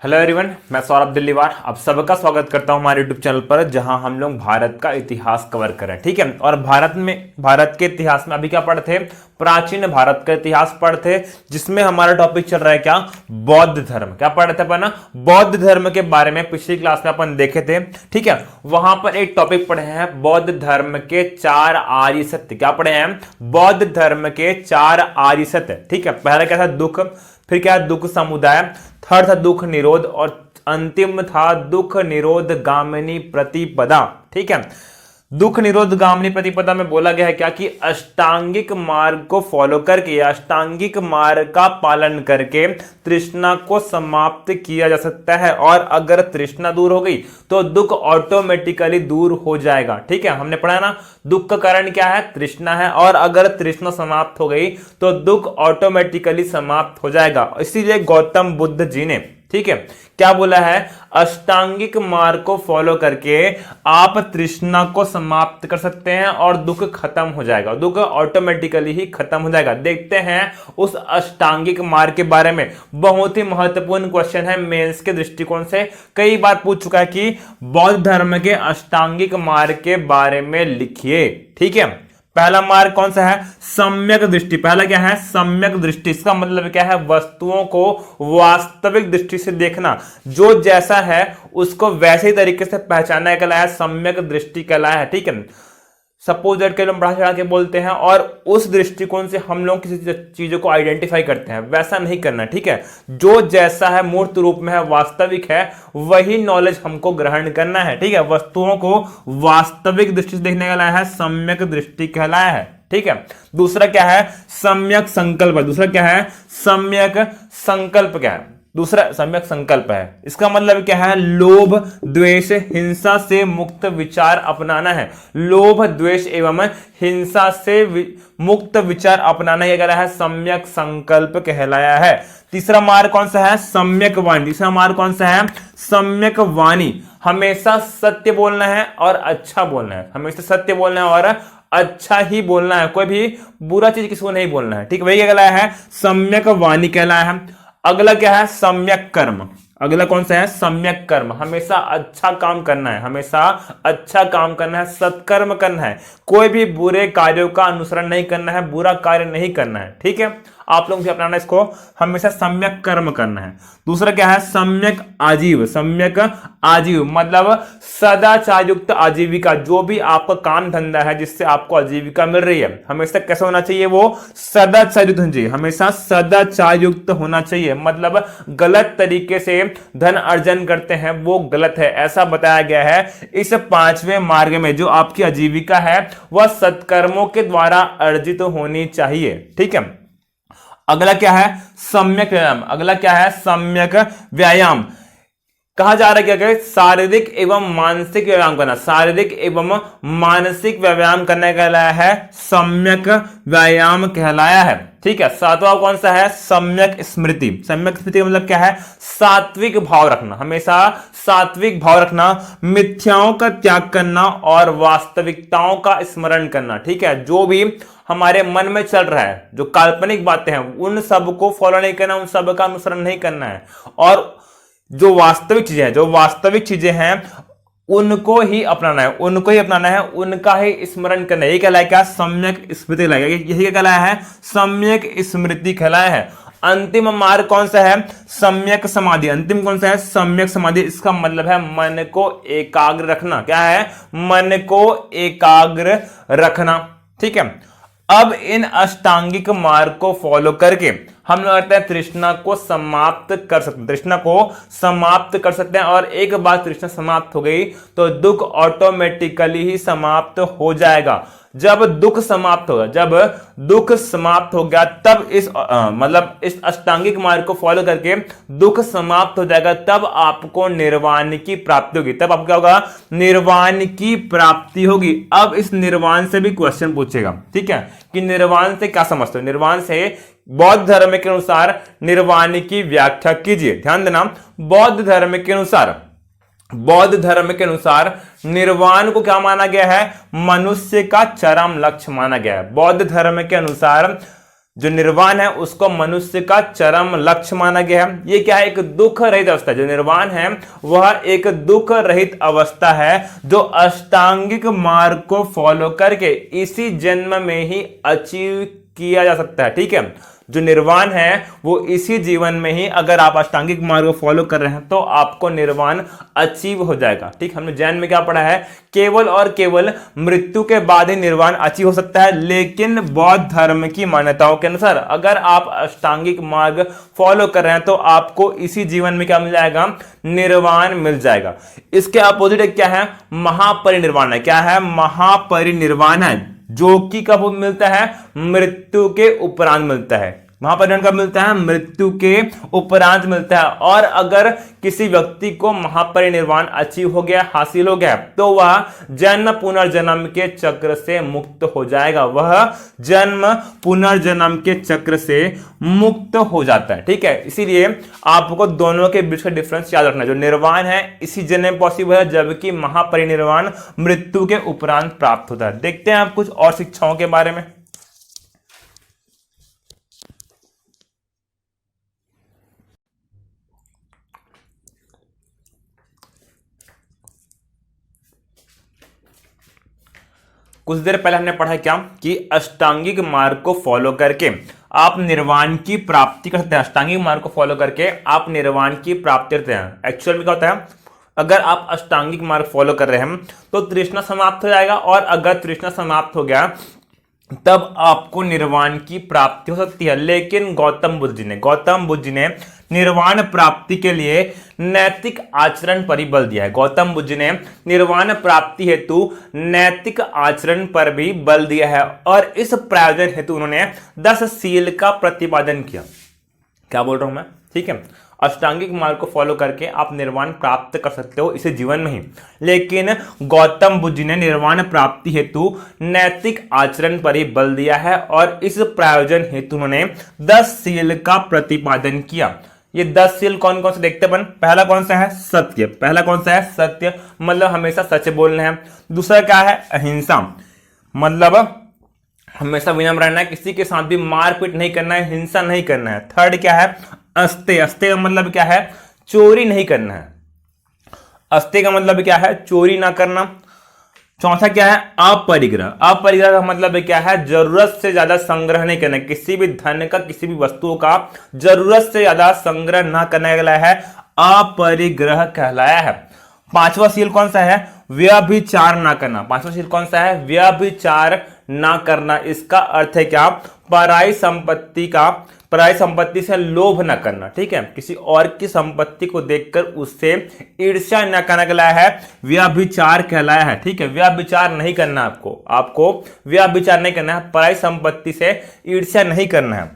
Hello everyone, मैं सौरभ दिल्लीवार आप सबका स्वागत करता हूं हमारे यूट्यूब चैनल पर, जहां हम लोग भारत का इतिहास कवर करें। ठीक है, और भारत के इतिहास में अभी क्या पढ़े थे? प्राचीन भारत का इतिहास पढ़े थे, जिसमें हमारा टॉपिक चल रहा है क्या? बौद्ध धर्म। क्या पढ़े थे अपन? बौद्ध धर्म के बारे में पिछली क्लास में अपन देखे थे। ठीक है, वहां पर एक टॉपिक पढ़े हैं बौद्ध धर्म के 4 आर्य सत्य। क्या पढ़े हैं? बौद्ध धर्म के 4 आर्य सत्य। ठीक है, पहला क्या था? दुख, फिर क्या? दुख समुदाय, थर्ड था दुख निरोध, और अंतिम था दुख निरोध गामिनी प्रतिपदा। ठीक है, दुख निरोध गामिनी प्रतिपदा में बोला गया है क्या कि अष्टांगिक मार्ग को फॉलो करके, अष्टांगिक मार्ग का पालन करके तृष्णा को समाप्त किया जा सकता है, और अगर तृष्णा दूर हो गई तो दुख ऑटोमेटिकली दूर हो जाएगा। ठीक है, हमने पढ़ा ना, दुख का कारण क्या है? तृष्णा है, और अगर तृष्णा समाप्त हो गई तो दुख ऑटोमेटिकली समाप्त हो जाएगा। इसीलिए गौतम बुद्ध जी ने, ठीक है, क्या बोला है? अष्टांगिक मार्ग को फॉलो करके आप तृष्णा को समाप्त कर सकते हैं और दुख खत्म हो जाएगा, दुख ऑटोमेटिकली ही खत्म हो जाएगा। देखते हैं उस अष्टांगिक मार्ग के बारे में। बहुत ही महत्वपूर्ण क्वेश्चन है मेंस के दृष्टिकोण से, कई बार पूछ चुका है कि बौद्ध धर्म के अष्टांगिक मार्ग के बारे में लिखिए। ठीक है, पहला मार्ग कौन सा है? सम्यक दृष्टि। पहला क्या है? सम्यक दृष्टि। इसका मतलब क्या है? वस्तुओं को वास्तविक दृष्टि से देखना, जो जैसा है उसको वैसे ही तरीके से पहचानना कहलाया है, सम्यक दृष्टि कहलाया है। ठीक है, सपोज दैट के लोग बढ़ा चढ़ा के बोलते हैं और उस दृष्टिकोण से हम लोग किसी चीजों को आइडेंटिफाई करते हैं, वैसा नहीं करना। ठीक है, जो जैसा है, मूर्त रूप में है, वास्तविक है, वही नॉलेज हमको ग्रहण करना है। ठीक है, वस्तुओं को वास्तविक दृष्टि से देखने का लाया है, सम्यक दृष्टि कहलाया है। ठीक है, दूसरा क्या है? सम्यक संकल्प। दूसरा क्या है? सम्यक संकल्प। क्या है दूसरा? सम्यक संकल्प है। इसका मतलब क्या है? लोभ, द्वेष, हिंसा से मुक्त विचार अपनाना है। लोभ, द्वेष एवं हिंसा से मुक्त विचार अपनाना, यह कहलाया है सम्यक संकल्प कहलाया है। तीसरा मार्ग कौन सा है? सम्यक वाणी। तीसरा मार्ग कौन सा है? सम्यक वाणी। हमेशा सत्य बोलना है और अच्छा बोलना है, हमेशा सत्य बोलना है और अच्छा ही बोलना है, कोई भी बुरा चीज किसी को नहीं बोलना है। ठीक, वही कहलाया है सम्यक वाणी कहलाया है। अगला क्या है? सम्यक कर्म। अगला कौन सा है? सम्यक कर्म। हमेशा अच्छा काम करना है, हमेशा अच्छा काम करना है, सत्कर्म करना है, कोई भी बुरे कार्यों का अनुसरण नहीं करना है, बुरा कार्य नहीं करना है। ठीक है, आप लोग भी अपनाना इसको, हमेशा सम्यक कर्म करना है। दूसरा क्या है? सम्यक आजीव। सम्यक आजीव मतलब सदाचार युक्त आजीविका। जो भी आपका काम धंधा है जिससे आपको आजीविका मिल रही है, हमेशा कैसा होना चाहिए? वो सदाचार युक्त होना चाहिए, हमेशा सदाचार युक्त होना चाहिए। मतलब गलत तरीके से धन अर्जन करते हैं वो गलत है, ऐसा बताया गया है इस 5वें मार्ग में। जो आपकी आजीविका है वह सत्कर्मों के द्वारा अर्जित होनी चाहिए। ठीक है, अगला क्या है? सम्यक व्यायाम। अगला क्या है? सम्यक व्यायाम। कहा जा रहा है क्या? शारीरिक एवं मानसिक व्यायाम करना। शारीरिक एवं मानसिक व्यायाम करने कहलाया है सम्यक व्यायाम कहलाया है। ठीक है, सातवां कौन सा है? सम्यक स्मृति। सम्यक स्मृति का मतलब क्या है? सात्विक भाव रखना, हमेशा सात्विक भाव रखना, मिथ्याओं का त्याग करना और वास्तविकताओं का स्मरण करना। ठीक है, जो भी हमारे मन में चल रहा है, जो काल्पनिक बातें हैं, उन सब को फॉलो नहीं करना, उन सब का अनुसरण नहीं करना है, और जो वास्तविक चीजें हैं, जो वास्तविक चीजें हैं उनको ही अपनाना है, उनको ही अपनाना है, उनका ही स्मरण करना है। ये कहलाया क्या? सम्यक स्मृति कहलाया। यही क्या कहलाया है? सम्यक स्मृति कहलाया है। अंतिम मार्ग कौन सा है? सम्यक समाधि। अंतिम कौन सा है? सम्यक समाधि। इसका मतलब है मन को एकाग्र रखना। क्या है? मन को एकाग्र रखना। ठीक है, अब इन अष्टांगिक मार्ग को फॉलो करके हम लोग कहते हैं तृष्णा को समाप्त कर सकते हैं, तृष्णा को समाप्त कर सकते हैं। और एक बार तृष्णा समाप्त हो गई तो दुख ऑटोमेटिकली ही समाप्त हो जाएगा। जब दुख समाप्त होगा, जब दुख समाप्त हो गया, तब मतलब इस अष्टांगिक मार्ग को फॉलो करके दुख समाप्त हो जाएगा, तब आपको निर्वाण की प्राप्ति होगी। तब आपको क्या होगा? निर्वाण की प्राप्ति होगी। अब इस निर्वाण से भी क्वेश्चन पूछेगा। ठीक है, कि निर्वाण से क्या समझते हो? निर्वाण से बौद्ध धर्म के अनुसार निर्वाण की व्याख्या कीजिए। ध्यान देना, बौद्ध धर्म के अनुसार, बौद्ध धर्म के अनुसार निर्वाण को क्या माना गया है? मनुष्य का चरम लक्ष्य माना गया है। बौद्ध धर्म के अनुसार जो निर्वाण है उसको मनुष्य का चरम लक्ष्य माना गया है। ये क्या है? एक दुख रहित अवस्था है। जो निर्वाण है वह एक दुख रहित अवस्था है जो अष्टांगिक मार्ग को फॉलो करके इसी जन्म में ही अचीव किया जा सकता है। ठीक है, जो निर्वाण है वो इसी जीवन में ही, अगर आप अष्टांगिक मार्ग को फॉलो कर रहे हैं तो आपको निर्वाण अचीव हो जाएगा। ठीक, हमने जैन में क्या पढ़ा है? केवल और केवल मृत्यु के बाद ही निर्वाण अचीव हो सकता है। लेकिन बौद्ध धर्म की मान्यताओं के अनुसार अगर आप अष्टांगिक मार्ग फॉलो कर रहे हैं तो आपको इसी जीवन में क्या मिल जाएगा? निर्वाण मिल जाएगा। इसके अपोजिट क्या है? महापरिनिर्वाण है। क्या है? महापरिनिर्वाण है, जो कि कब मिलता है? मृत्यु के उपरांत मिलता है। महापरिनिर्वाण कब मिलता है? मृत्यु के उपरांत मिलता है। और अगर किसी व्यक्ति को महापरिनिर्वाण अचीव हो गया, हासिल हो गया, तो वह जन्म पुनर्जन्म के चक्र से मुक्त हो जाएगा। वह जन्म पुनर्जन्म के चक्र से मुक्त हो जाता है। ठीक है, इसीलिए आपको दोनों के बीच का डिफरेंस याद रखना है। जो निर्वाण है इसी जन्म में पॉसिबल है, जबकि महापरिनिर्वाण मृत्यु के उपरांत प्राप्त होता है। देखते हैं आप कुछ और शिक्षाओं के बारे में। कुछ देर पहले हमने पढ़ा क्या कि अष्टांगिक मार्ग को फॉलो करके आप निर्वाण की प्राप्ति कर सकते हैं। अष्टांगिक मार्ग को फॉलो करके आप निर्वाण की प्राप्ति करते हैं। एक्चुअल में क्या होता है? अगर आप अष्टांगिक मार्ग फॉलो कर रहे हैं तो तृष्णा समाप्त हो जाएगा, और अगर तृष्णा समाप्त हो गया तब आपको निर्वाण की प्राप्ति हो सकती है। लेकिन गौतम बुद्ध जी ने निर्वाण प्राप्ति के लिए नैतिक आचरण पर ही बल दिया है। गौतम बुद्ध जी ने निर्वाण प्राप्ति हेतु नैतिक आचरण पर भी बल दिया है, और इस प्रयोजन हेतु उन्होंने 10 सील का प्रतिपादन किया। क्या बोल रहा हूं मैं? ठीक है, अष्टांगिक मार्ग को फॉलो करके आप निर्वाण प्राप्त कर सकते हो इसे जीवन में ही। लेकिन गौतम बुद्ध जी ने निर्वाण प्राप्ति हेतु नैतिक आचरण पर ही बल दिया है, और इस प्रयोजन हेतु उन्होंने 10 सील का प्रतिपादन किया। ये 10 सील कौन कौन से देखते अपन? पहला कौन सा है? सत्य। पहला कौन सा है? सत्य, मतलब हमेशा सच बोलना है। दूसरा क्या है? अहिंसा, मतलब हमेशा विनम्र रहना है, किसी के साथ भी मारपीट नहीं करना है, हिंसा नहीं करना है। थर्ड क्या है? अस्तेय। अस्तेय का मतलब क्या है? चोरी नहीं करना है। अस्तेय का मतलब क्या है? चोरी ना करना। चौथा क्या है? अपरिग्रह। अपरिग्रह का मतलब क्या है? जरूरत से ज्यादा संग्रह नहीं करना। किसी भी धन का, किसी भी वस्तुओं का जरूरत से ज्यादा संग्रह ना करने वाला है अपरिग्रह कहलाया है। पांचवा सील कौन सा है? व्यभिचार ना करना। पांचवा सील कौन सा है? व्यभिचार ना करना। इसका अर्थ है क्या? पराई संपत्ति से लोभ न करना। ठीक है, किसी और की संपत्ति को देखकर उससे ईर्ष्या न करना कहलाया है, व्यभिचार कहलाया है। ठीक है, व्यभिचार नहीं करना, आपको व्यभिचार नहीं करना है, पराई संपत्ति से ईर्ष्या नहीं करना है।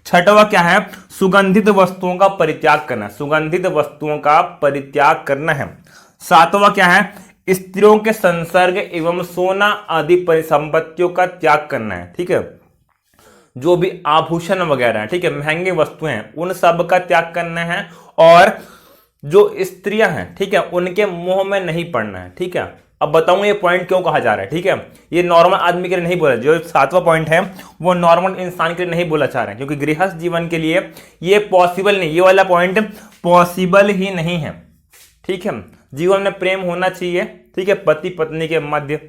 छठवा क्या है? सुगंधित वस्तुओं का परित्याग करना। सुगंधित वस्तुओं का परित्याग करना है। सातवां क्या है? स्त्रियों के संसर्ग एवं सोना आदि परिसंपत्तियों का त्याग करना है। ठीक है, जो भी आभूषण वगैरह है, ठीक है, महंगे वस्तुएं हैं, उन सब का त्याग करना है। और जो स्त्रियां हैं, ठीक है, उनके मुंह में नहीं पड़ना है। ठीक है, अब बताऊंगा ये पॉइंट क्यों कहा जा रहा है। ठीक है, ये नॉर्मल आदमी के लिए नहीं बोला, जो सातवां पॉइंट है वो नॉर्मल इंसान के लिए नहीं बोला चाह रहे हैं, क्योंकि गृहस्थ जीवन के लिए ये पॉसिबल नहीं, ये वाला पॉइंट पॉसिबल ही नहीं है। ठीक है, जीवन में प्रेम होना चाहिए। ठीक है, पति पत्नी के मध्य।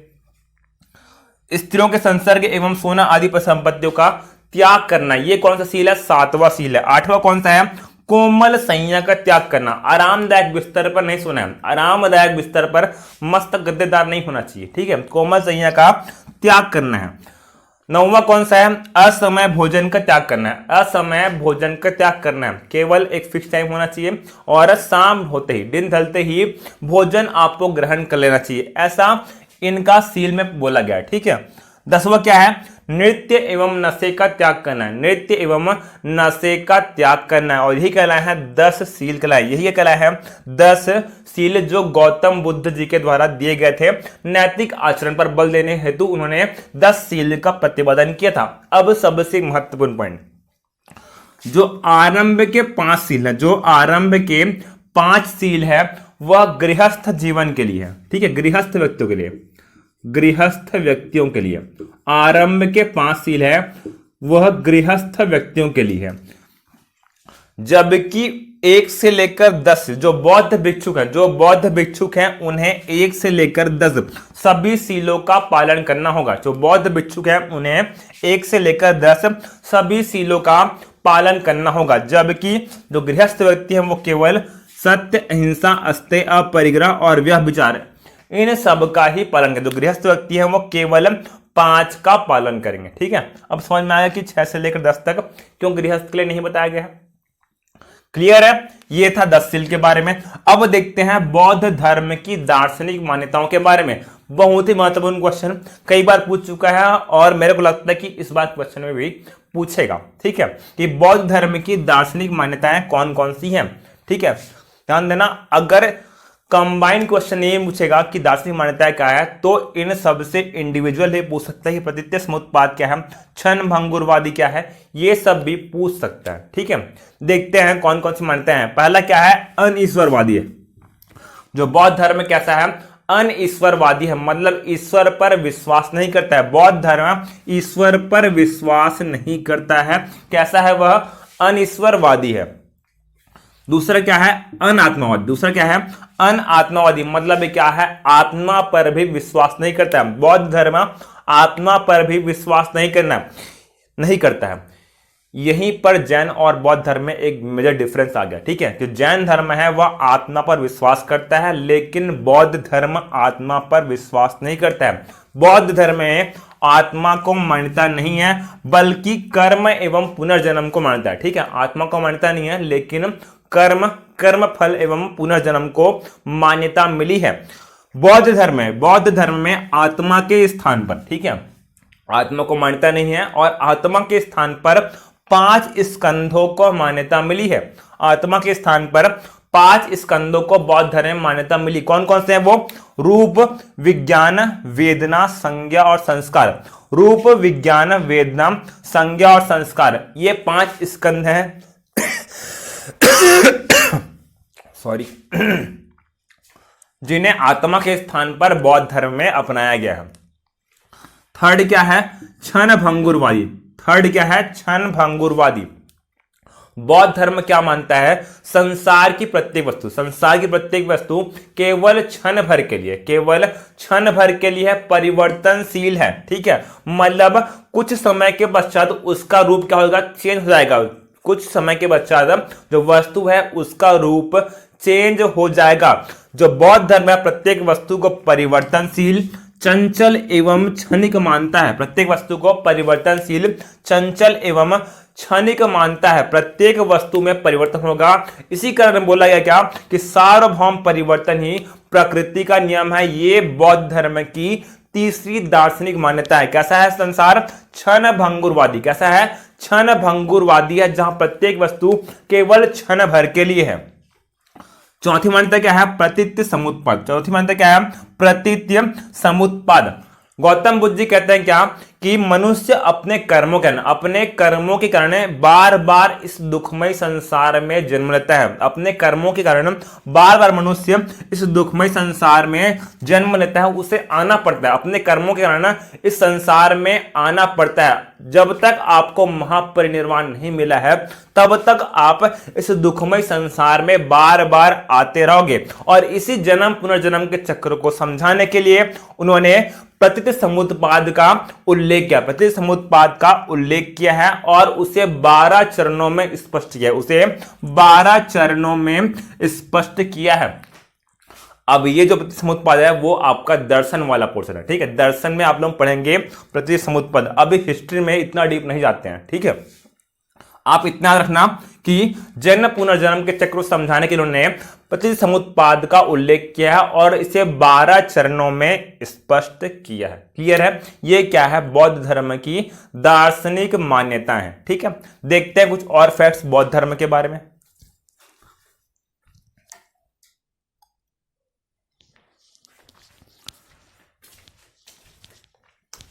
स्त्रियों के संसर्ग एवं सोना आदि पर संपत्तियों का त्याग करना, ये कौन सा सील है? सातवां सील है। आठवां कौन सा है? कोमल संज्ञा का त्याग करना। आरामदायक बिस्तर पर नहीं सोना है। आरामदायक बिस्तर पर मस्त गद्देदार नहीं होना चाहिए। ठीक है, कोमल संज्ञा का त्याग करना है। नौवां कौन सा है? असमय भोजन का त्याग करना है। असमय भोजन का त्याग करना है, केवल एक फिक्स टाइम होना चाहिए, और शाम होते ही, दिन ढलते ही भोजन आपको ग्रहण कर लेना चाहिए, ऐसा इनका सील में बोला गया है। ठीक है, 10वां क्या है? नृत्य एवं नशे का त्याग करना है। नृत्य एवं नशे का त्याग करना है, और यही कहलाया है 10 सील कहलाए। यही कहलाया है 10 सील जो गौतम बुद्ध जी के द्वारा दिए गए थे। नैतिक आचरण पर बल देने हेतु उन्होंने 10 सील का प्रतिपादन किया था। अब सबसे महत्वपूर्ण पॉइंट, जो आरंभ के 5 सील है, जो आरंभ के 5 सील है वह गृहस्थ जीवन के लिए है। ठीक है, गृहस्थ व्यक्तियों के लिए, गृहस्थ व्यक्तियों के लिए आरंभ के 5 सील है वह गृहस्थ व्यक्तियों के लिए है, जबकि 1 से लेकर 10 जो बौद्ध भिक्षुक हैं उन्हें 1 से लेकर 10 सभी सीलों का पालन करना होगा। जो बौद्ध भिक्षुक हैं उन्हें 1 से लेकर 10 सभी सीलों का पालन करना होगा, जबकि जो गृहस्थ व्यक्ति हैं वो केवल सत्य, अहिंसा, अस्तेय, अपरिग्रह और व्यभिचार इन सब का ही पालन करें। जो गृहस्थ व्यक्ति हैं वो केवल 5 का पालन करेंगे। ठीक है, अब समझ में आया कि 6 से लेकर 10 तक क्यों गृहस्थ के लिए नहीं बताया गया है। क्लियर है, ये था 10 सील के बारे में। अब देखते हैं बौद्ध धर्म की दार्शनिक मान्यताओं के बारे में। बहुत ही महत्वपूर्ण क्वेश्चन, कई बार पूछ चुका है और मेरे को लगता है कि इस बार क्वेश्चन में भी पूछेगा। ठीक है, कि बौद्ध धर्म की दार्शनिक मान्यताएं कौन कौन सी हैं। ठीक है, ध्यान देना, अगर कंबाइंड क्वेश्चन ये पूछेगा कि दार्शनिक मान्यताएं क्या है तो इन सब से इंडिविजुअल ही पूछ सकता है कि प्रतीत्य समुत्पाद क्या है, क्षण भंगुरवादी क्या है, ये सब भी पूछ सकता है। ठीक है, देखते हैं कौन कौन सी मान्यताएं हैं। पहला क्या है, अनईश्वरवादी है। जो बौद्ध धर्म कैसा है, अनईश्वरवादी है, मतलब ईश्वर पर विश्वास नहीं करता है। बौद्ध धर्म ईश्वर पर विश्वास नहीं करता है। कैसा है वह, अनईश्वरवादी है। दूसरा क्या है, अनात्मावादी, मतलब क्या है, आत्मा पर भी विश्वास नहीं करता है। बौद्ध धर्म आत्मा पर भी विश्वास नहीं करता है। यहीं पर जैन और बौद्ध धर्म में एक मेजर डिफरेंस आ गया। ठीक है, जो जैन धर्म है वह आत्मा पर विश्वास करता है, लेकिन बौद्ध धर्म आत्मा पर विश्वास नहीं करता है। बौद्ध धर्म में आत्मा को मान्यता नहीं है, बल्कि कर्म एवं पुनर्जन्म को मानता है। ठीक है, आत्मा को मान्यता नहीं है, लेकिन कर्म फल एवं पुनर्जन्म को मान्यता मिली है। बौद्ध धर्म में आत्मा के स्थान पर, ठीक है, आत्मा को मान्यता नहीं है और आत्मा के स्थान पर 5 स्कंधों को मान्यता मिली है। आत्मा के स्थान पर 5 स्कंधों को बौद्ध धर्म में मान्यता मिली। कौन कौन से हैं वो, रूप, विज्ञान, वेदना, संज्ञा और संस्कार। रूप, विज्ञान, वेदना, संज्ञा और संस्कार, ये 5 स्कंध हैं सॉरी जिन्हें आत्मा के स्थान पर बौद्ध धर्म में अपनाया गया है। थर्ड क्या है, क्षण भंगुरवादी। बौद्ध धर्म क्या मानता है, संसार की प्रत्येक वस्तु केवल क्षण भर के लिए परिवर्तनशील है। ठीक है, मतलब कुछ समय के पश्चात उसका रूप क्या होगा, चेंज हो जाएगा। कुछ समय के पश्चात जो वस्तु है उसका रूप चेंज हो जाएगा। जो बौद्ध धर्म है प्रत्येक वस्तु को परिवर्तनशील, चंचल एवं क्षणिक मानता है। प्रत्येक वस्तु को परिवर्तनशील, चंचल एवं क्षणिक मानता है। प्रत्येक वस्तु में परिवर्तन होगा। इसी कारण बोला गया क्या कि सार्वभौम परिवर्तन ही प्रकृति का नियम है। ये बौद्ध धर्म की तीसरी दार्शनिक मान्यता है। कैसा है संसार, क्षण भंगुरवादी। कैसा है, क्षण भंगुरवादी है, जहां प्रत्येक वस्तु केवल क्षण भर के लिए है। चौथी मान्यता क्या है, प्रतीत्य समुत्पाद। गौतम बुद्ध जी कहते हैं क्या कि मनुष्य अपने कर्मों के कारण बार बार इस दुखमय संसार में जन्म लेता है। अपने कर्मों के कारण बार बार मनुष्य इस दुखमय संसार में जन्म लेता है, उसे आना पड़ता है। अपने कर्मों के कारण इस संसार में आना पड़ता है। जब तक आपको महापरिनिर्वाण नहीं मिला है तब तक आप इस दुखमय संसार में बार बार आते रहोगे। और इसी जन्म पुनर्जन्म के चक्र को समझाने के लिए उन्होंने प्रतीत्य समुत्पाद का उल्लेख किया है और उसे 12 चरणों में स्पष्ट किया है। अब ये जो प्रतीत्य समुत्पाद है वो आपका दर्शन वाला पोर्शन है। ठीक है, दर्शन में आप लोग पढ़ेंगे प्रतीत्य समुत्पाद। अभी हिस्ट्री में इतना डीप नहीं जाते हैं। ठीक है, आप इतना रखना कि जन्म पुनर्जन्म के चक्र को समझाने के लिए उन्होंने प्रतीत्य समुत्पाद का उल्लेख किया है और इसे 12 चरणों में स्पष्ट किया है। क्लियर है, ये क्या है, बौद्ध धर्म की दार्शनिक मान्यताएं हैं। ठीक है, देखते हैं कुछ और फैक्ट्स बौद्ध धर्म के बारे में।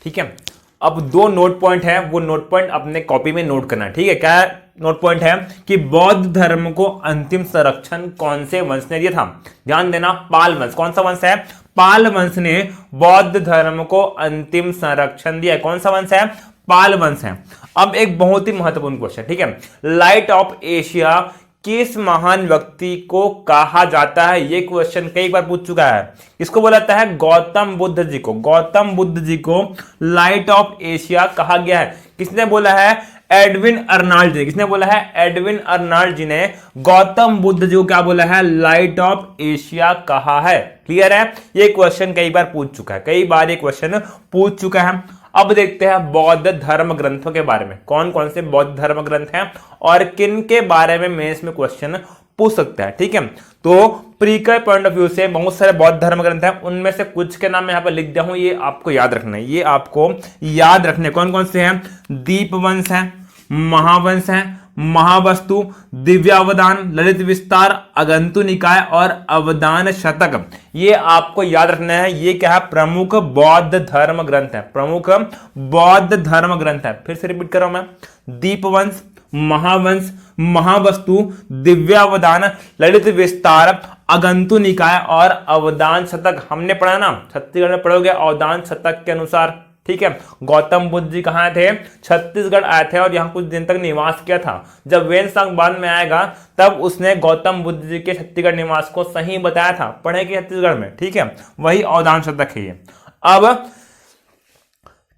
ठीक है, अब 2 नोट पॉइंट है, वो नोट पॉइंट अपने कॉपी में नोट करना है। ठीक है, क्या नोट पॉइंट है कि बौद्ध धर्म को अंतिम संरक्षण कौन से वंश ने दिया था। ध्यान देना, पाल वंश। कौन सा वंश है, पाल वंश ने बौद्ध धर्म को अंतिम संरक्षण दिया। कौन सा वंश है, पाल वंश है। अब एक बहुत ही महत्वपूर्ण क्वेश्चन, ठीक है, लाइट ऑफ एशिया किस महान व्यक्ति को कहा जाता है? ये क्वेश्चन कई बार पूछ चुका है। इसको बोला जाता है गौतम बुद्ध जी को। गौतम बुद्ध जी को लाइट ऑफ एशिया कहा गया है। किसने बोला है? एडविन अर्नाल्ड जी। किसने बोला है? एडविन अर्नाल्ड जी ने गौतम बुद्ध जी को क्या बोला है? लाइट ऑफ एशिया कहा है। क्लियर है? ये क्वेश्चन कई बार पूछ चुका है, कई बार ये क्वेश्चन पूछ चुका है। अब देखते हैं बौद्ध धर्म ग्रंथों के बारे में, कौन कौन से बौद्ध धर्म ग्रंथ हैं और किन के बारे में मेंस में क्वेश्चन पूछ सकता है। ठीक है, तो प्रीकर पॉइंट ऑफ व्यू से बहुत सारे बौद्ध धर्म ग्रंथ हैं, उनमें से कुछ के नाम मैं यहां पर लिख दिया हूं, ये आपको याद रखना है, ये आपको याद रखने। कौन कौन से हैं? दीपवंश है, महावंश है, महावस्तु, दिव्यावदान, ललित विस्तार, अगंतु निकाय और अवदान शतक। ये आपको याद रखना है। ये क्या है? प्रमुख बौद्ध धर्म ग्रंथ है, प्रमुख बौद्ध धर्म ग्रंथ है। फिर से रिपीट कर रहा हूं मैं, दीपवंश, महावंश, महावस्तु, दिव्यावदान, ललित विस्तार, अगंतु निकाय और अवदान शतक। हमने पढ़ा ना, छत्तीसगढ़ में पढ़ोगे अवदान शतक के अनुसार। ठीक है, गौतम बुद्ध जी कहां थे? छत्तीसगढ़ आए थे और यहां कुछ दिन तक निवास किया था। जब वेनसांग बाद में आएगा तब उसने गौतम बुद्ध जी के छत्तीसगढ़ निवास को सही बताया था, पढ़े कि छत्तीसगढ़ में। ठीक है, वही अवदान शतक है ये। अब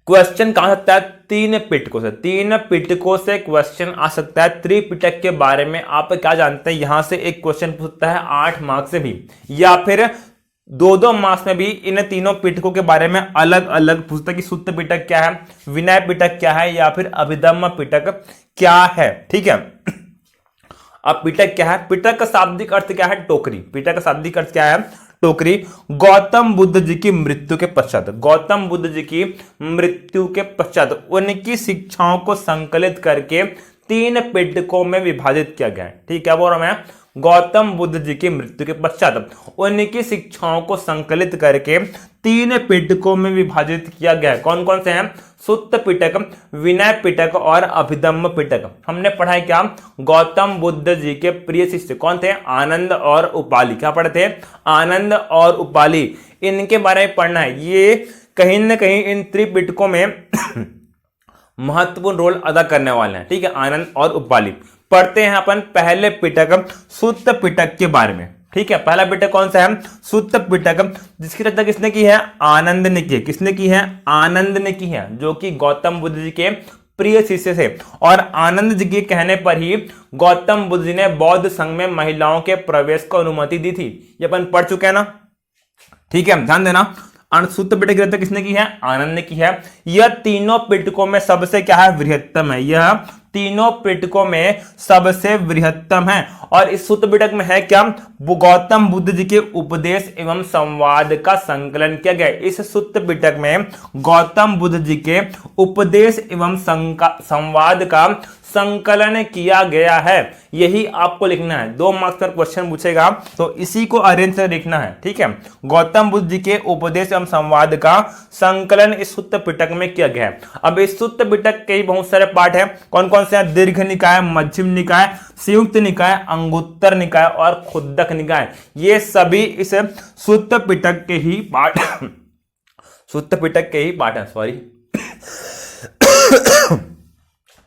क्वेश्चन कहां सकता है? तीन पिटकों से, तीन पिटकों से क्वेश्चन आ सकता है। त्रिपिटक के बारे में आप क्या जानते हैं? यहां से एक क्वेश्चन पूछता है 8 मार्क्स से भी, या फिर 2-2 मार्क्स में भी इन तीनों पिटकों के बारे में अलग अलग पूछता है कि सुत्त पिटक क्या है, विनय पिटक क्या है, या फिर अभिधम्म पिटक क्या है। ठीक है, अब पिटक क्या है? पिटक का शाब्दिक अर्थ क्या है? टोकरी। पिटक का शाब्दिक अर्थ क्या है? टोकरी। गौतम बुद्ध जी की मृत्यु के पश्चात, गौतम बुद्ध जी की मृत्यु के पश्चात उनकी शिक्षाओं को संकलित करके 3 पिटकों में विभाजित किया गया है। ठीक है, बोल रहा मैं, गौतम बुद्ध जी की मृत्यु के पश्चात उनकी शिक्षाओं को संकलित करके 3 पिटकों में विभाजित किया गया है। कौन कौन से हैं? सुत्त पिटक, विनय पिटक और अभिधम्म पिटक। हमने पढ़ा है क्या? गौतम बुद्ध जी के प्रिय शिष्य कौन थे? आनंद और उपाली। क्या पढ़े थे? आनंद और उपाली। इनके बारे में पढ़ना है। ये कहीं ना कहीं इन त्रिपिटकों में महत्वपूर्ण रोल अदा करने वाले हैं। ठीक है, आनंद और उपाली। पढ़ते हैं अपन पहले पिटक सुत्त पिटक के बारे में। ठीक है, पहला पिटक कौन सा है? सुत्त पिटक, जिसकी रचना किसने की है? आनंद ने की है। किसने की है? आनंद ने की है, जो कि गौतम बुद्ध जी के प्रिय शिष्य थे। और आनंद जी के कहने पर ही गौतम बुद्ध जी ने बौद्ध संघ में महिलाओं के प्रवेश को अनुमति दी थी। ये अपन पढ़ चुके हैं ना। ठीक है, ध्यान देना। सुत्त पिटक की रचना किसने की है? आनंद ने की है। यह तीनों पिटकों में सबसे क्या है? बृहत्तम है। यह तीनों पिटकों में सबसे बृहत्तम है। और इस सुत्त पिटक में है क्या? गौतम बुद्ध जी के उपदेश एवं संवाद का संकलन किया गया। इस सुत्त पिटक में गौतम बुद्ध जी के उपदेश एवं संवाद का संकलन किया गया है। यही आपको लिखना है। 2 मार्क्स पर क्वेश्चन पूछेगा तो इसी को अरेंज कर लिखना है। ठीक है, गौतम बुद्ध जी के उपदेश एवं संवाद का संकलन इस सुत्त पिटक में किया गया है। अब इस सुत्त पिटक के बहुत सारे पार्ट हैं। कौन कौन से हैं? दीर्घ निकाय, मध्यम निकाय, संयुक्त निकाय, अंगुत्तर निकाय और खुद्दक निकाय। ये सभी इस सुत्त पिटक के ही पार्ट सुत्त पिटक के ही पार्ट है। सॉरी।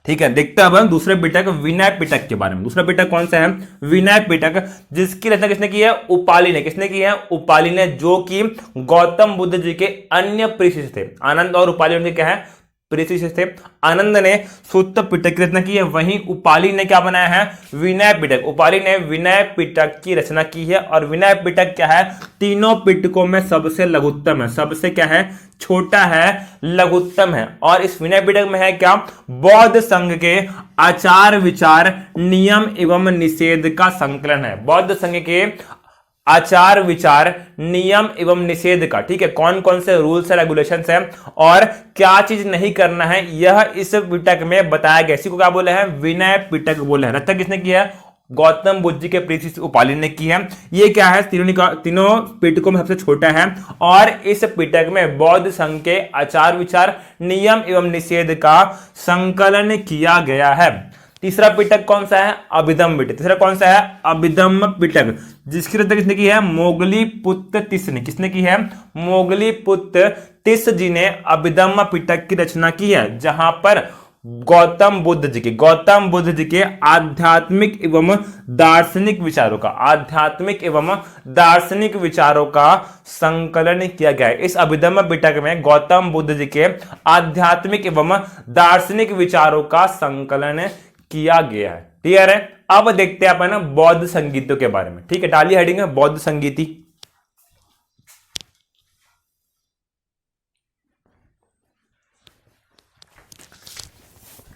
ठीक है, देखते हैं अब दूसरे पिटक विनय पिटक के बारे में। दूसरा पिटक कौन सा है? विनय पिटक, जिसकी रचना किसने की है? उपाली ने। किसने की है? उपाली ने, जो कि गौतम बुद्ध जी के अन्य प्रिय शिष्य थे। आनंद और उपाली उनके क्या है? प्रिय शिष्य थे। आनंद ने सुत्त पिटक की रचना की है, वहीं उपाली ने क्या बनाया है? विनय पिटक। उपाली ने विनय पिटक की रचना की है। और विनय पिटक क्या है? तीनों पिटकों में सबसे लघुत्तम है, सबसे क्या है? छोटा है, लघुत्तम है। और इस विनय पिटक में है क्या? बौद्ध संघ के आचार विचार, नियम एवं निषेध का संकलन है। बौद्ध संघ के आचार विचार, नियम एवं निषेध का। ठीक है, कौन कौन से रूल्स एंड रेगुलेशंस हैं और क्या चीज नहीं करना है, यह इस पिटक में बताया गया। इसी को क्या बोले हैं? विनय पिटक बोले हैं। रचना किसने की है? गौतम बुद्ध जी के प्रिय शिष्य उपाली ने की है। ये क्या है? तीनों पिटकों में सबसे छोटा है। और इस पिटक में बौद्ध संघ के आचार विचार, नियम एवं निषेध का संकलन किया गया है। तीसरा पिटक कौन सा है? अभिधम्म पिटक। तीसरा कौन सा है? अभिधम्म पिटक, जिसकी रचना किसने की है? मोगलीपुत्र तिस्स ने। किसने की है? मोगलीपुत्र तिस्स जी ने अभिधम्म पिटक की रचना की है, जहां पर गौतम बुद्ध जी के आध्यात्मिक एवं दार्शनिक विचारों का संकलन किया गया है। इस अभिधम्म पिटक में गौतम बुद्ध जी के आध्यात्मिक एवं दार्शनिक विचारों का संकलन किया गया है। क्लियर है। अब देखते हैं अपन बौद्ध संगीतों के बारे में। ठीक है, डाली हेडिंग है बौद्ध संगीति।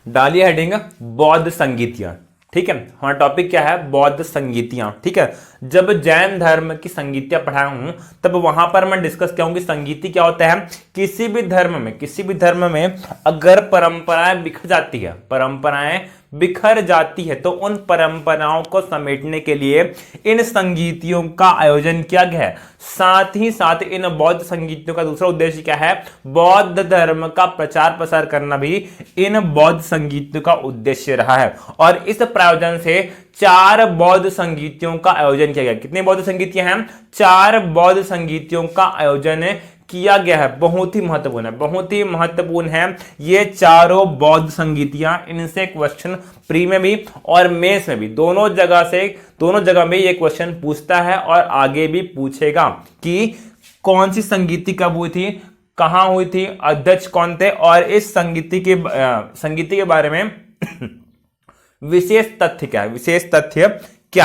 डालिए हेडिंग बौद्ध संगीतियां। ठीक है, हमारा टॉपिक क्या है? बौद्ध संगीतियां। ठीक है, जब जैन धर्म की संगीतियां पढ़ाया हूं तब वहां पर मैं डिस्कस किया हूं कि संगीति क्या होता है। किसी भी धर्म में अगर परंपराएं बिखर जाती है तो उन परंपराओं को समेटने के लिए इन संगीतियों का आयोजन किया गया है। साथ ही साथ इन बौद्ध संगीतियों का दूसरा उद्देश्य क्या है? बौद्ध धर्म का प्रचार प्रसार करना भी इन बौद्ध संगीतियों का उद्देश्य रहा है। और इस प्रायोजन से 4 बौद्ध संगीतियों का आयोजन किया गया। कितने बौद्ध संगीतियां हैं? 4 बौद्ध संगीतियों का आयोजन किया गया है। बहुत ही महत्वपूर्ण है ये चारों बौद्ध संगीतियां। इनसे क्वेश्चन प्री में भी और मेंस में भी दोनों जगह में ये क्वेश्चन पूछता है और आगे भी पूछेगा कि कौन सी संगीति कब हुई थी, कहां हुई थी, अध्यक्ष कौन थे, और इस संगीति के बारे में विशेष तथ्य क्या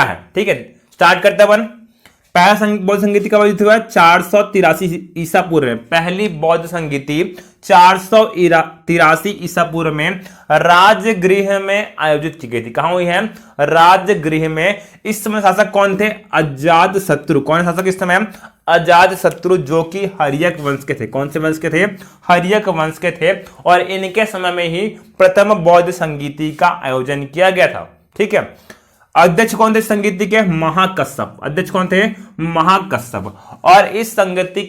है। ठीक है, स्टार्ट करते हैं अपन। पहला बौद्ध संगीति कब आयोजित हुआ? 483 ईसा पूर्व में। पहली बौद्ध संगीति 483 ईसा पूर्व में राजगृह में आयोजित की गई थी। कहां हुई है? राजगृह में। इस समय शासक कौन थे? अजातशत्रु। कौन शासक इस समय? अजातशत्रु, जो कि हर्यक वंश के थे। कौन से वंश के थे? हर्यक वंश के थे। और इनके समय में ही प्रथम बौद्ध संगीति का आयोजन किया गया था। ठीक है, अध्यक्ष कौन थे संगीति के? महाकश्यप। अध्यक्ष कौन थे? महाकश्यप। और इस संगीति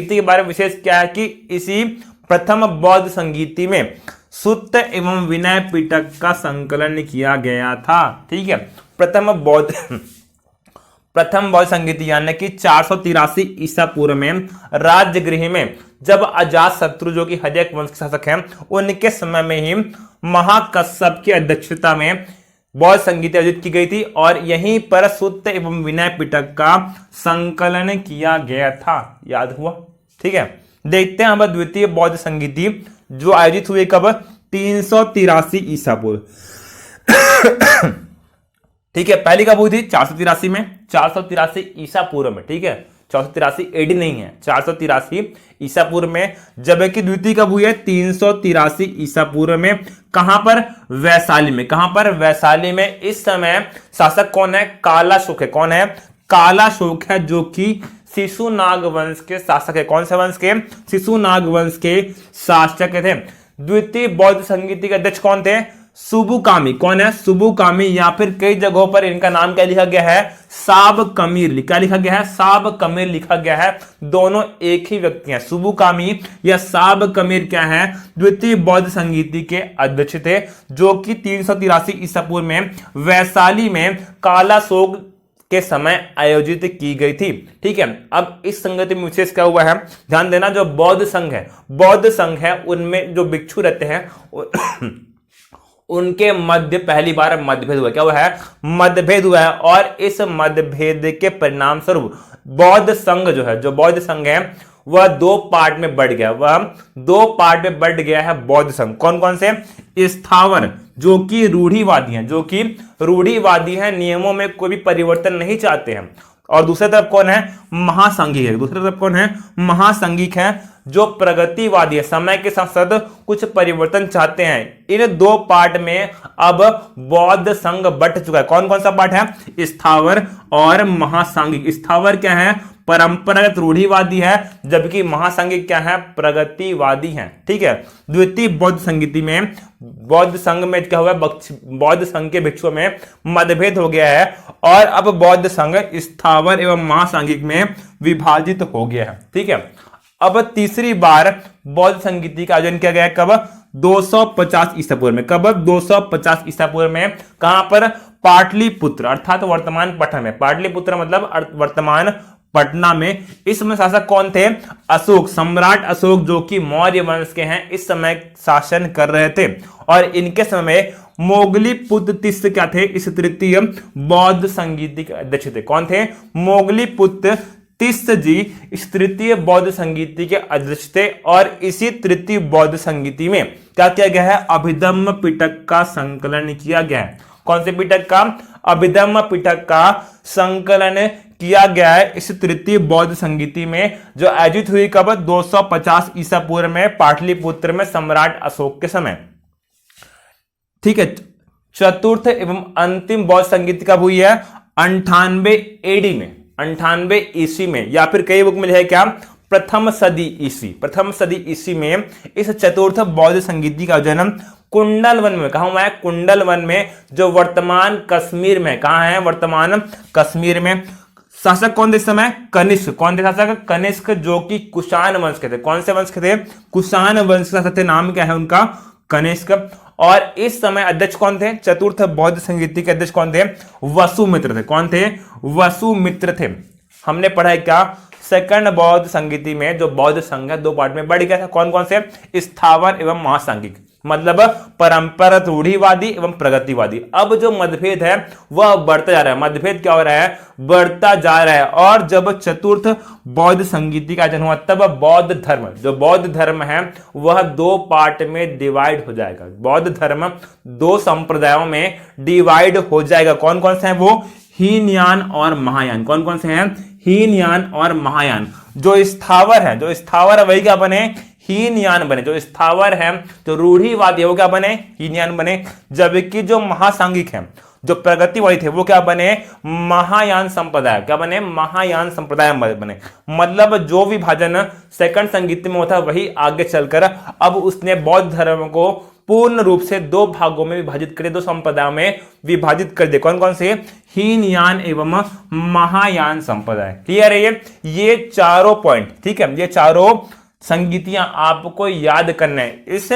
के बारे में विशेष क्या है कि इसी प्रथम बौद्ध संगीति में सुत्त एवं विनय पिटक का संकलन किया गया था। ठीक है, प्रथम बौद्ध संगीति यानी कि 483 ईसा पूर्व में राजगृह में जब अजातशत्रु, जो कि हर्यक वंश के शासक हैं, उनके समय में ही महाकश्यप की अध्यक्षता में बौद्ध संगीत आयोजित की गई थी और यहीं पर सुत्त एवं विनय पिटक का संकलन किया गया था। याद हुआ? ठीक है, देखते हैं अब द्वितीय बौद्ध संगीति जो आयोजित हुई कब? 383 ईसा पूर्व। ठीक है, पहली कब हुई थी? 483 में। 483 ईसा पूर्व में। ठीक है, 483 एडी नहीं है, 483 ईसा पूर्व में। जबकि द्वितीय कब हुई है? 383 ईसा पूर्व में। कहां पर? वैशाली में। कहां पर? वैशाली में। इस समय शासक कौन है? कालाशोक है। कौन है? कालाशोक है, जो कि शिशुनाग वंश के शासक है। कौन से वंश के? शिशुनाग वंश के शासक थे। द्वितीय बौद्ध संगीति के अध्यक्ष कौन थे? सुबुकामी। कौन है? सुबुकामी, या फिर कई जगहों पर इनका नाम क्या लिखा गया है? साबकमीर। क्या लिखा गया है? साबकमीर लिखा गया है। दोनों एक ही व्यक्ति हैं। सुबुकामी या साबकमीर क्या है? द्वितीय बौद्ध संगीति के अध्यक्ष थे, जो कि 383 ईसा पूर्व में वैशाली में कालाशोक के समय आयोजित की गई थी। ठीक है, अब इस संगति में विशेष क्या हुआ है? ध्यान देना, जो बौद्ध संघ है उनमें जो भिक्षु रहते हैं उनके मध्य पहली बार मतभेद हुआ। क्या हुआ है? मतभेद हुआ है। और इस मतभेद के परिणाम स्वरूप बौद्ध संघ है वह 2 पार्ट में बढ़ गया है बौद्ध संघ। कौन कौन से? स्थावर, जो कि रूढ़िवादी हैं, नियमों में कोई भी परिवर्तन नहीं चाहते हैं। और दूसरी तरफ कौन है? महासांघिक है, जो प्रगतिवादी है, समय के साथ साथ कुछ परिवर्तन चाहते हैं। इन 2 पार्ट में अब बौद्ध संघ बट चुका है। कौन कौन सा पार्ट है? स्थावर और महासांघिक। स्थावर क्या है? परंपरागत रूढ़िवादी है, जबकि महासांघिक क्या है? प्रगतिवादी है। ठीक है, द्वितीय बौद्ध संगीति में बौद्ध संघ में क्या हुआ? बौद्ध संघ के भिक्षुओं में मतभेद हो गया है और अब बौद्ध संघ स्थावर एवं महासांघिक में विभाजित हो गया है। ठीक है, अब तीसरी बार बौद्ध संगीति का आयोजन किया गया कब? 250 ईसा पूर्व में। कब? 250 ईसा पूर्व में। कहां पर? पाटलिपुत्र, अर्थात वर्तमान पटना में। पाटलिपुत्र मतलब वर्तमान पटना में। इस समय शासक कौन थे? अशोक, सम्राट अशोक, जो कि मौर्य वंश के हैं, इस समय शासन कर रहे थे। और इनके समय मोगली पुत्र तिस्त क्या थे? इस तृतीय बौद्ध संगीति के अध्यक्ष थे। कौन थे? मोगली पुत्र तिस्त जी इस तृतीय बौद्ध संगीति के अध्यक्ष थे। और इसी तृतीय बौद्ध संगीति में क्या किया गया है? अभिधम्म पिटक का संकलन किया गया है। कौन से पिटक का? अभिधम्म पिटक का संकलन किया गया है इस तृतीय बौद्ध संगीति में, जो आयोजित हुई कब? 250 ईसा पूर्व में पाटलिपुत्र में सम्राट अशोक के समय। ठीक है। चतुर्थ एवं अंतिम बौद्ध संगीति कब हुई है? 98 एडी में, 98 ईस्वी में, या फिर कई बुक में लिखा है क्या? प्रथम सदी ईस्वी, प्रथम सदी ईस्वी में इस चतुर्थ बौद्ध संगीति का जन्म कुंडलवन में, कहा हुआ है? कुंडलवन में, जो वर्तमान कश्मीर में, कहां है? वर्तमान कश्मीर में। शासक कौन थे इस समय? कनिष्क। कौन थे शासक? कनिष्क, जो कि कुषाण वंश के थे। कौन से वंश के थे? कुषाण वंश का थे। नाम क्या है उनका? कनिष्क। और इस समय अध्यक्ष कौन थे? चतुर्थ बौद्ध संगीति के अध्यक्ष कौन थे? वसुमित्र थे। कौन थे? वसुमित्र थे। हमने पढ़ा है क्या? सेकंड बौद्ध संगीति में जो बौद्ध संघ है 2 पार्ट में बढ़ गया था। कौन कौन से? स्थावर एवं महासांगिक, मतलब परंपरागत रूढ़िवादी एवं प्रगतिवादी। अब जो मतभेद है वह बढ़ता जा रहा है। मतभेद क्या हो रहा है? बढ़ता जा रहा है। और जब चतुर्थ बौद्ध संगीति का जन्म हुआ तब बौद्ध धर्म, जो बौद्ध धर्म है वह 2 पार्ट में डिवाइड हो जाएगा। बौद्ध धर्म 2 संप्रदायों में डिवाइड हो जाएगा। कौन कौन से हैं वो? हीनयान और महायान। कौन कौन से हैं? हीनयान और महायान। जो स्थावर है, जो स्थावर है वही क्या बने? हीनयान बने। जो स्थावर है, जो रूढ़िवादी है वो क्या बने? हीनयान बने। जबकि जो महासांगिक है, जो प्रगतिवादी थे वो क्या बने? महायान संप्रदाय। क्या बने? महायान संप्रदाय बने। मतलब जो विभाजन सेकंड संगीत में होता है वही आगे चलकर अब उसने बौद्ध धर्म को पूर्ण रूप से 2 भागों में विभाजित कर, 2 संप्रदायों में विभाजित कर दे। कौन कौन से? हीनयान एवं महायान संप्रदाय। क्लियर है ये चारों पॉइंट? ठीक है, ये चारों संगीतियां आपको याद करना है। इस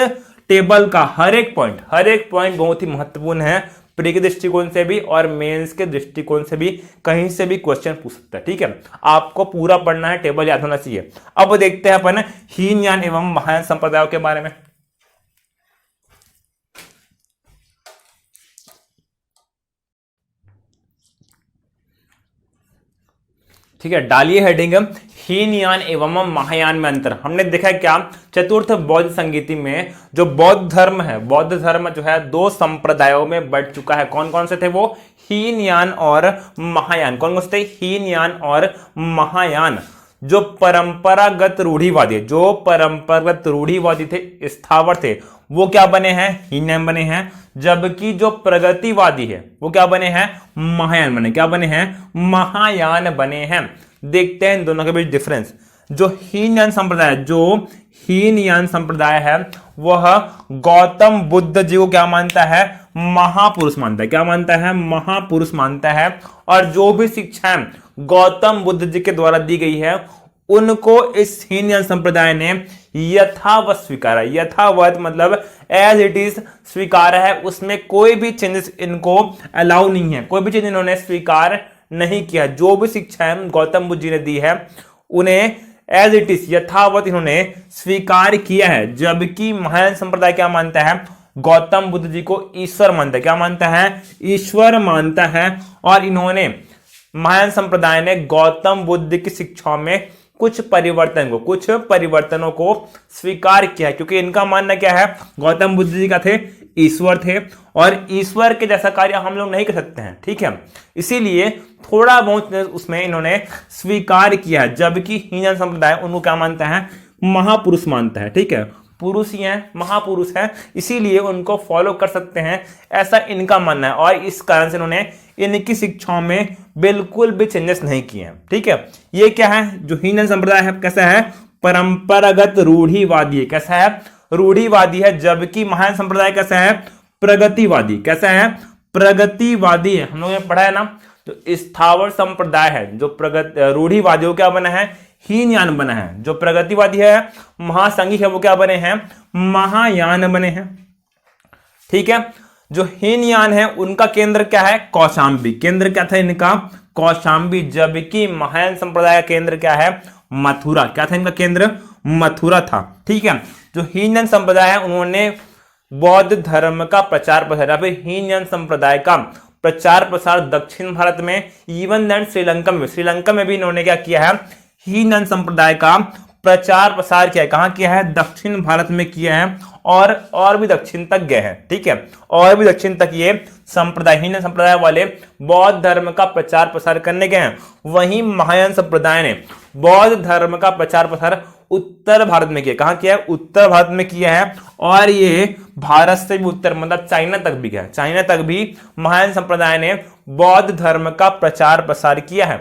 टेबल का हर एक पॉइंट बहुत ही महत्वपूर्ण है। प्री के दृष्टिकोण से भी और मेंस के दृष्टिकोण से भी कहीं से भी क्वेश्चन पूछ सकता है। ठीक है, आपको पूरा पढ़ना है, टेबल याद होना चाहिए। अब देखते हैं अपन हीनयान एवं महायान संप्रदायों के बारे में। ठीक है, डालिए हेडिंग हीनयान एवं महायान में अंतर। हमने देखा क्या? चतुर्थ बौद्ध संगीति में जो बौद्ध धर्म है, बौद्ध धर्म जो है 2 संप्रदायों में बढ़ चुका है। कौन कौन से थे वो? हीनयान और महायान। कौन कौन से थे? हीनयान और महायान। जो परंपरागत रूढ़िवादी, जो परंपरागत रूढ़िवादी थे, स्थावर थे, वो क्या बने हैं? हीनयान बने हैं। जबकि जो प्रगतिवादी है वो क्या बने हैं? महायान बने। क्या बने हैं? महायान बने हैं। देखते हैं इन दोनों के बीच डिफरेंस। जो हीनयान संप्रदाय है वह गौतम बुद्ध जी को क्या मानता है? महापुरुष मानता है। क्या मानता है? महापुरुष मानता है। और जो भी शिक्षाएं गौतम बुद्ध जी के द्वारा दी गई है उनको इस हीनयान संप्रदाय ने यथावत स्वीकारा। यथावत मतलब एज इट इज स्वीकार है, उसमें कोई भी चेंजेस इनको अलाउ नहीं है, कोई भी चीज इन्होंने स्वीकार नहीं किया। जो भी शिक्षाएं गौतम बुद्ध जी ने दी है उन्हें एज इट इज यथावत इन्होंने स्वीकार किया है। जबकि महायान संप्रदाय क्या मानता है? गौतम बुद्ध जी को ईश्वर मानता है। क्या मानता है? ईश्वर मानता है। और इन्होंने, महायान संप्रदाय ने गौतम बुद्ध की शिक्षाओं में कुछ परिवर्तनों को स्वीकार किया है, क्योंकि इनका मानना क्या है? गौतम बुद्ध जी का थे ईश्वर थे और ईश्वर के जैसा कार्य हम लोग नहीं कर सकते हैं। ठीक है, इसीलिए थोड़ा बहुत उसमें इन्होंने स्वीकार किया है। जबकि हीनयान संप्रदाय उनको क्या मानता है? महापुरुष मानता है। ठीक है, पुरुष ही हैं, महापुरुष हैं, इसीलिए उनको फॉलो कर सकते हैं, ऐसा इनका मानना है। और इस कारण से इन्होंने इनकी शिक्षाओं में बिल्कुल भी चेंजेस नहीं किए हैं। ठीक है, ये क्या है? जो हीनयान संप्रदाय है कैसा है? परंपरागत रूढ़िवादी है। कैसा है? रूढ़िवादी है। जबकि महायान संप्रदाय कैसा है? प्रगतिवादी। कैसा है? प्रगतिवादी है। हम लोगों ने पढ़ा है ना, जो स्थावर संप्रदाय है, जो रूढ़िवादी वो क्या बना है? हीनयान बना है। जो प्रगतिवादी है, महासांगिक है, वो क्या बने हैं? महायान बने हैं। ठीक है, जो हीनयान है उनका केंद्र क्या है? कौशांबी। केंद्र क्या था इनका? कौशांबी। जबकि महायान संप्रदाय का केंद्र क्या है? मथुरा। क्या था इनका केंद्र? मथुरा था। ठीक है। जो हीनयान संप्रदाय है उन्होंने बौद्ध धर्म का प्रचार प्रसार या फिर हीनयान संप्रदाय का प्रचार प्रसार दक्षिण भारत में, इवन देन श्रीलंका में भी इन्होंने क्या किया है? हीनयान संप्रदाय का प्रचार प्रसार किया है। कहां किया है? दक्षिण भारत में किया है और भी दक्षिण तक गए हैं। ठीक है, और भी दक्षिण तक ये संप्रदाय, हीनयान संप्रदाय वाले बौद्ध धर्म का प्रचार प्रसार करने गए हैं। वहीं महायान संप्रदाय ने बौद्ध धर्म का प्रचार प्रसार उत्तर भारत में किया। कहां किया है? उत्तर भारत में किया है। और ये भारत से भी उत्तर, मतलब चाइना तक भी गया। चाइना तक भी महायान संप्रदाय ने बौद्ध धर्म का प्रचार प्रसार किया है।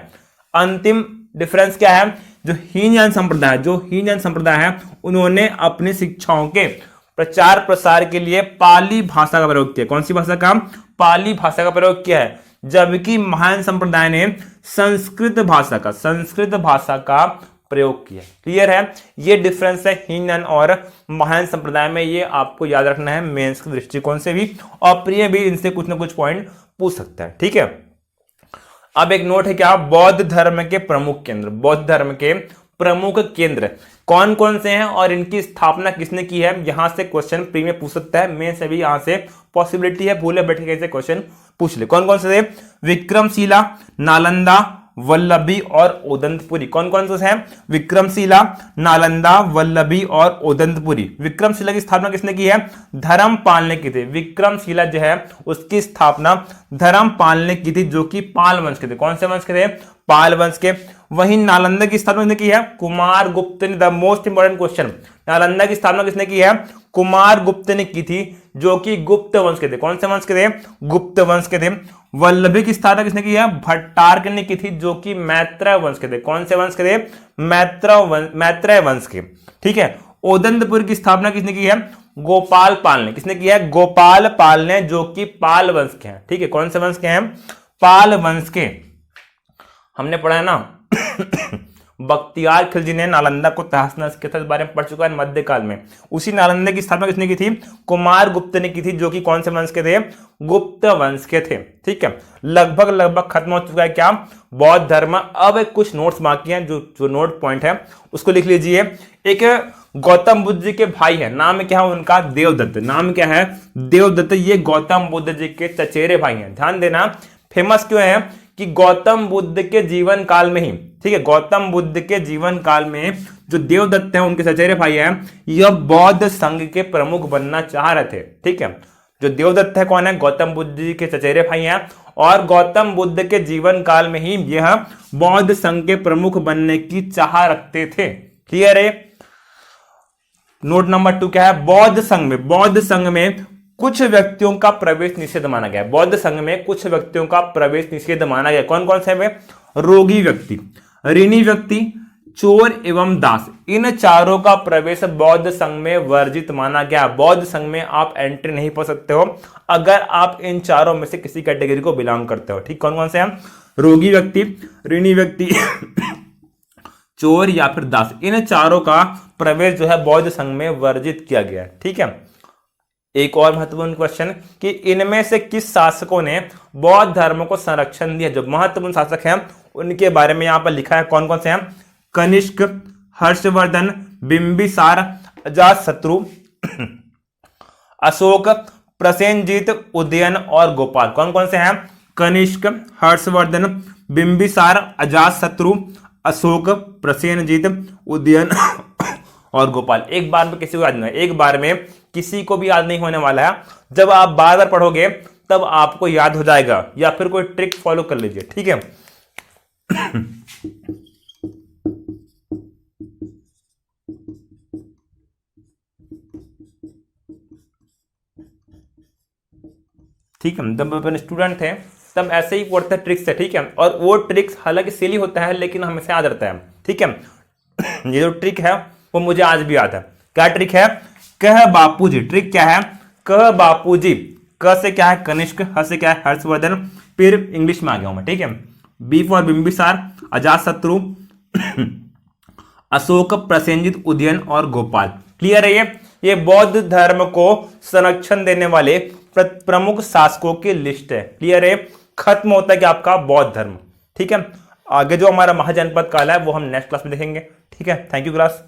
अंतिम डिफरेंस क्या है? जो हीनयान संप्रदाय है उन्होंने अपनी शिक्षाओं के प्रचार प्रसार के लिए पाली भाषा का प्रयोग किया। कौन सी भाषा का? पाली भाषा का प्रयोग किया है। जबकि महायान संप्रदाय ने संस्कृत भाषा का प्रयोग किया। क्लियर है? ये डिफरेंस है हीनयान और महायान संप्रदाय में। ये आपको याद रखना है मेंस के दृष्टिकोण से भी, और प्रिय भी इनसे कुछ ना कुछ पॉइंट पूछ सकता है। ठीक है। अब एक नोट है क्या? बौद्ध धर्म के प्रमुख केंद्र। बौद्ध धर्म के प्रमुख केंद्र कौन कौन से हैं और इनकी स्थापना किसने की है? यहां से क्वेश्चन प्री में पूछ सकता है। मैं से भी यहां से पॉसिबिलिटी है, भूले बैठे कैसे क्वेश्चन पूछ ले। कौन कौन से थे? विक्रमशिला, नालंदा, वल्लभी और ओदंतपुरी। कौन कौन से हैं? विक्रमशिला, नालंदा, वल्लभी और ओदंतपुरी। विक्रमशिला की स्थापना किसने की है? धर्मपाल ने की थी। विक्रमशिला जो है उसकी स्थापना धर्मपाल ने की थी, जो कि पाल वंश के थे। कौन से वंश के थे? पाल वंश के। वहीं नालंदा की स्थापना किसने की है? कुमार गुप्त ने। The most important question, Nalanda की स्थापना किसने की है? कुमार गुप्त ने की थी, जो कि गुप्त वंश के थे। कौन से वंश के थे? गुप्त वंश के थे। वल्लभी की स्थापना किसने की है? भट्टारक ने की थी, जो कि मैत्रेय वंश के थे। कौन से वंश के थे? मैत्रेय वंश के। ठीक है। ओदंतपुर की स्थापना किसने की है? गोपाल पाल ने। किसने की है? गोपाल पाल ने, जो कि पाल वंश के हैं। ठीक है। कौन से वंश के हैं? पाल वंश के। हमने पढ़ा है ना बख्तियार खिलजी ने नालंदा को तहस नहस किया था, इस बारे में पढ़ चुका है मध्यकाल में। उसी नालंदा की स्थापना किसने की थी? कुमार गुप्त ने की थी, जो कि कौन से वंश के थे? गुप्त वंश के थे। ठीक है। लगभग खत्म हो चुका है क्या? बौद्ध धर्म। अब कुछ नोट्स बाकी हैं, जो नोट पॉइंट है उसको लिख लीजिए। एक गौतम बुद्ध जी के भाई है, नाम क्या है उनका? देवदत्त। नाम क्या है? देवदत्त। ये गौतम बुद्ध जी के चचेरे भाई हैं। ध्यान देना, फेमस क्यों है कि गौतम बुद्ध के जीवन काल में ही, ठीक है, गौतम बुद्ध के जीवन काल में जो देवदत्त हैं उनके सचेरे भाई हैं, यह बौद्ध संघ के प्रमुख बनना चाह रहे थे। ठीक है। जो देवदत्त है कौन है? गौतम बुद्ध जी के चचेरे भाई हैं, और गौतम बुद्ध के जीवन काल में ही यह बौद्ध संघ के प्रमुख बनने की चाह रखते थे। क्लियर है? नोट नंबर 2 क्या है? बौद्ध संघ में कुछ व्यक्तियों का प्रवेश निषेध माना गया। बौद्ध संघ में कुछ व्यक्तियों का प्रवेश निषेध माना गया। कौन कौन से वे? रोगी व्यक्ति, ऋणी व्यक्ति, चोर एवं दास। इन चारों का प्रवेश बौद्ध संघ में वर्जित माना गया। बौद्ध संघ में आप एंट्री नहीं पा सकते हो अगर आप इन चारों में से किसी कैटेगरी को बिलोंग करते हो। ठीक, कौन कौन से हैं? रोगी व्यक्ति, ऋणी व्यक्ति, चोर या फिर दास। इन चारों का प्रवेश जो है बौद्ध संघ में वर्जित किया गया। ठीक है। एक और महत्वपूर्ण क्वेश्चन कि इनमें से किस शासकों ने बौद्ध धर्म को संरक्षण दिया? जो महत्वपूर्ण शासक हैं उनके बारे में यहां पर लिखा है। कौन कौन से हैं? कनिष्क, हर्षवर्धन, बिंबिसार, अजातशत्रु, अशोक, प्रसेनजीत, उदयन और गोपाल। कौन कौन से हैं? कनिष्क, हर्षवर्धन, बिंबिसार, अजातशत्रु, अशोक, प्रसेनजीत, उदयन और गोपाल। एक बार में किसी को याद नहीं, एक बार में किसी को भी याद नहीं होने वाला है। जब आप बार बार पढ़ोगे तब आपको याद हो जाएगा, या फिर कोई ट्रिक फॉलो कर लीजिए। ठीक है। ठीक है। जब अपन स्टूडेंट थे तब ऐसे ही पढ़ते ट्रिक्स है। ठीक है। और वो ट्रिक्स हालांकि सिली होता है लेकिन हमेशा याद रहता है। ठीक है। ये जो ट्रिक है वो मुझे आज भी याद है। क्या ट्रिक है? कह बापूजी। ट्रिक क्या है? कह बापूजी। क से क्या है? कनिष्क, ह से क्या है? हर्षवर्धन, फिर इंग्लिश में आ गया हूं मैं। ठीक है। बी फॉर बिंबिसार, अजातशत्रु, अशोक, प्रसेनजीत, उदयन और गोपाल। क्लियर है ये? ये बौद्ध धर्म को संरक्षण देने वाले प्रमुख शासकों की लिस्ट है। क्लियर है? खत्म होता है कि आपका बौद्ध धर्म। ठीक है, आगे जो हमारा महाजनपद काल है वो हम नेक्स्ट क्लास में देखेंगे। ठीक है, थैंक यू क्लास।